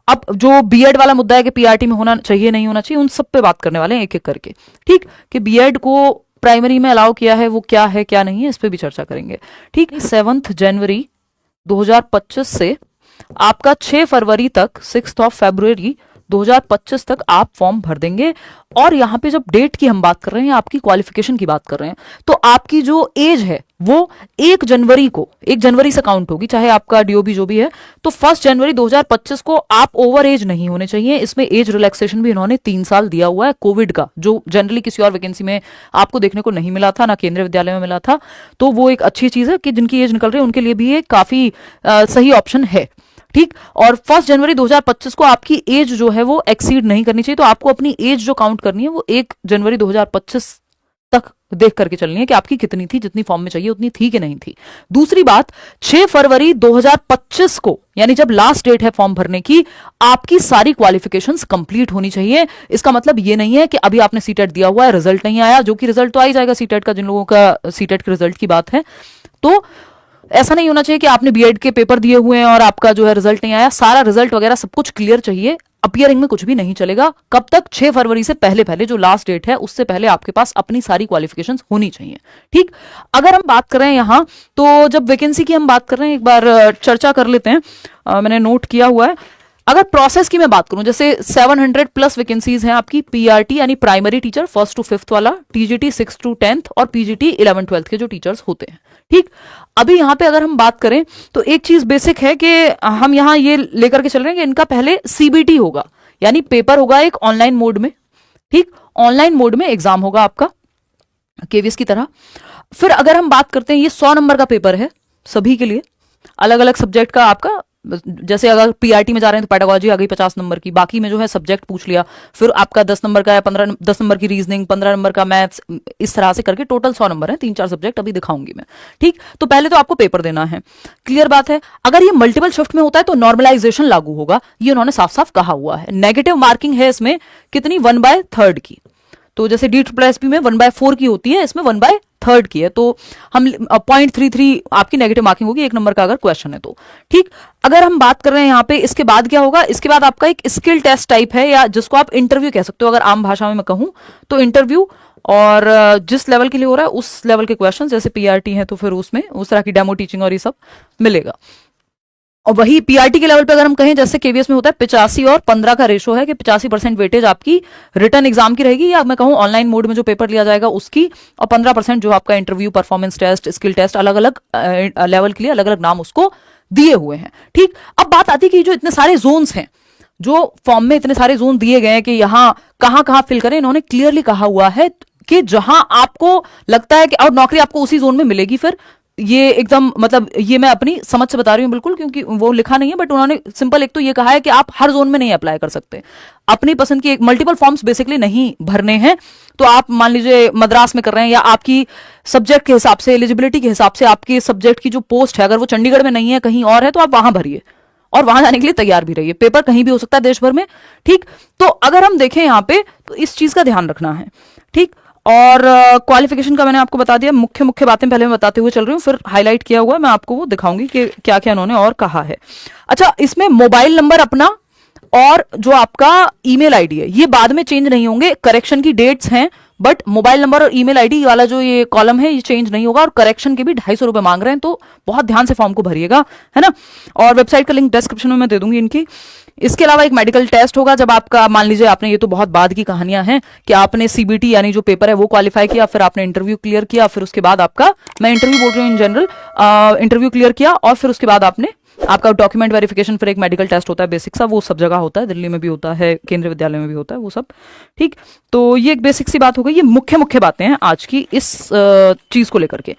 अब जो बीएड वाला मुद्दा है कि पीआरटी में होना चाहिए नहीं होना चाहिए, उन सब पे बात करने वाले हैं एक एक करके, ठीक, कि बीएड को प्राइमरी में अलाउ किया है, वो क्या है क्या नहीं है, इस पे भी चर्चा करेंगे, ठीक। 7 जनवरी 2025 से आपका 6 फरवरी तक, 6 फरवरी 2025 तक आप फॉर्म भर देंगे। और यहां पे जब डेट की हम बात कर रहे हैं, आपकी क्वालिफिकेशन की बात कर रहे हैं, तो आपकी जो एज है वो 1 जनवरी को, 1 जनवरी से काउंट होगी, चाहे आपका डीओबी जो भी है। तो 1 जनवरी 2025 को आप ओवर एज नहीं होने चाहिए। इसमें एज रिलैक्सेशन भी इन्होंने 3 साल दिया हुआ है कोविड का, जो जनरली किसी और वैकेंसी में आपको देखने को नहीं मिला था, ना केंद्रीय विद्यालय में मिला था। तो वो एक अच्छी चीज है कि जिनकी एज निकल रही है उनके लिए भी ये काफी सही ऑप्शन है, ठीक। और 1 जनवरी 2025 को आपकी एज जो है वो एक्सीड नहीं करनी चाहिए। तो आपको अपनी एज जो काउंट करनी है वो 1 जनवरी 2025 तक देख करके चलनी है कि आपकी कितनी थी, जितनी फॉर्म में चाहिए उतनी थी कि नहीं थी। दूसरी बात, 6 फरवरी 2025 को, यानी जब लास्ट डेट है फॉर्म भरने की, आपकी सारी क्वालिफिकेशंस कंप्लीट होनी चाहिए। इसका मतलब ये नहीं है कि अभी आपने सीटेट दिया हुआ है, रिजल्ट नहीं आया, जो कि रिजल्ट तो आ ही जाएगा सीटेट का, जिन लोगों का सीटेट के रिजल्ट की बात है। तो ऐसा नहीं होना चाहिए कि आपने बीएड के पेपर दिए हुए हैं और आपका जो है रिजल्ट नहीं आया। सारा रिजल्ट वगैरह सब कुछ क्लियर चाहिए। अपियरिंग में कुछ भी नहीं चलेगा। कब तक? 6 फरवरी से पहले पहले, जो लास्ट डेट है उससे पहले आपके पास अपनी सारी क्वालिफिकेशंस होनी चाहिए, ठीक। अगर हम बात कर रहे हैं यहां, तो जब वैकेंसी की हम बात कर रहे हैं, एक बार चर्चा कर लेते हैं। मैंने नोट किया हुआ है। अगर प्रोसेस की मैं बात करूं, जैसे 700 प्लस वैकेंसीज हैं आपकी पीआरटी यानी primary teacher 1st to 5th वाला, टीजीटी 6th to 10th और पीजीटी 11th 12th के जो टीचर्स होते हैं, ठीक। अभी यहां पे अगर हम बात करें तो एक चीज बेसिक है कि हम यहां ये लेकर के चल रहे हैं कि इनका पहले सीबीटी होगा, यानी पेपर होगा एक ऑनलाइन मोड में, ठीक। ऑनलाइन मोड में एग्जाम होगा आपका केवीएस की तरह। फिर अगर हम बात करते हैं, ये 100 नंबर का पेपर है सभी के लिए, अलग अलग सब्जेक्ट का आपका। जैसे अगर पीआरटी में जा रहे हैं तो पेडागोजी आ गई 50 नंबर की, बाकी में जो है सब्जेक्ट पूछ लिया, फिर आपका 10 नंबर का है, 10 नंबर की रीजनिंग, 15 नंबर का मैथ्स, इस तरह से करके टोटल 100 नंबर है। 3-4 सब्जेक्ट अभी दिखाऊंगी मैं, ठीक। तो पहले तो आपको पेपर देना है, क्लियर बात है। अगर ये मल्टीपल शिफ्ट में होता है तो नॉर्मलाइजेशन लागू होगा, ये उन्होंने साफ साफ कहा हुआ है। नेगेटिव मार्किंग है इसमें कितनी, 1/3 की। तो जैसे DSSP में 1/4 की होती है, इसमें 1/3 की है। तो हम 0.33 आपकी नेगेटिव मार्किंग होगी 1 नंबर का अगर क्वेश्चन है तो, ठीक। अगर हम बात कर रहे हैं यहाँ पे, इसके बाद क्या होगा, इसके बाद आपका एक स्किल टेस्ट टाइप है, या जिसको आप इंटरव्यू कह सकते हो अगर आम भाषा में मैं कहूं तो इंटरव्यू। और जिस लेवल के लिए हो रहा है उस लेवल के क्वेश्चन, जैसे पीआरटी है तो फिर उसमें उस तरह की डेमो टीचिंग और ये सब मिलेगा। और वही पीआरटी के लेवल पे अगर हम कहें, जैसे केवीएस में होता है 85 और 15 का रेशो है कि 85% वेटेज आपकी रिटर्न एग्जाम की रहेगी, या मैं कहूं ऑनलाइन मोड में जो पेपर लिया जाएगा उसकी, और 15% जो आपका interview, performance test, skill test, अलग अलग लेवल के लिए अलग अलग नाम उसको दिए हुए हैं, ठीक। अब बात आती है कि जो इतने सारे जोन्स हैं, जो फॉर्म में इतने सारे जोन दिए गए हैं कि यहां कहां कहां फिल करें, इन्होंने क्लियरली कहा हुआ है कि जहां आपको लगता है कि और नौकरी आपको उसी जोन में मिलेगी, फिर ये एकदम मतलब ये मैं अपनी समझ से बता रही हूं बिल्कुल, क्योंकि वो लिखा नहीं है, बट उन्होंने सिंपल एक तो ये कहा है कि आप हर जोन में नहीं अप्लाई कर सकते, अपनी पसंद की मल्टीपल फॉर्म्स बेसिकली नहीं भरने हैं। तो आप मान लीजिए मद्रास में कर रहे हैं, या आपकी सब्जेक्ट के हिसाब से, एलिजिबिलिटी के हिसाब से आपके सब्जेक्ट की जो पोस्ट है, अगर वो चंडीगढ़ में नहीं है कहीं और है, तो आप वहां भरिए और वहां जाने के लिए तैयार भी रहिए। पेपर कहीं भी हो सकता है देश भर में, ठीक। तो अगर हम देखें यहाँ पे तो इस चीज का ध्यान रखना है, ठीक। और क्वालिफिकेशन का मैंने आपको बता दिया, मुख्य बातें पहले मैं बताते हुए चल रही हूँ, फिर हाईलाइट किया हुआ मैं आपको वो दिखाऊंगी कि क्या क्या उन्होंने और कहा है। अच्छा, इसमें मोबाइल नंबर अपना और जो आपका ईमेल आईडी है ये बाद में चेंज नहीं होंगे, करेक्शन की डेट्स हैं, बट मोबाइल नंबर और ईमेल आईडी वाला जो ये कॉलम है ये चेंज नहीं होगा। और करेक्शन के भी 250 रुपए मांग रहे हैं, तो बहुत ध्यान से फॉर्म को भरिएगा, है ना। और वेबसाइट का लिंक डिस्क्रिप्शन में मैं दे दूंगी इनकी। इसके अलावा एक मेडिकल टेस्ट होगा, जब आपका मान लीजिए आपने, ये तो बहुत बाद की कहानियां हैं, कि आपने सीबीटी यानी जो पेपर है वो क्वालिफाई किया, फिर आपने इंटरव्यू क्लियर किया, फिर उसके बाद आपका, मैं इंटरव्यू बोल रही हूँ इन जनरल, इंटरव्यू क्लियर किया, और फिर उसके बाद आपने आपका डॉक्यूमेंट वेरिफिकेशन, फिर एक मेडिकल टेस्ट होता है बेसिक सा, वो सब जगह होता है, दिल्ली में भी होता है, केंद्रीय विद्यालय में भी होता है वो सब, ठीक। तो ये एक बेसिक सी बात हो गई, ये मुख्य बातें हैं आज की इस चीज को लेकर के।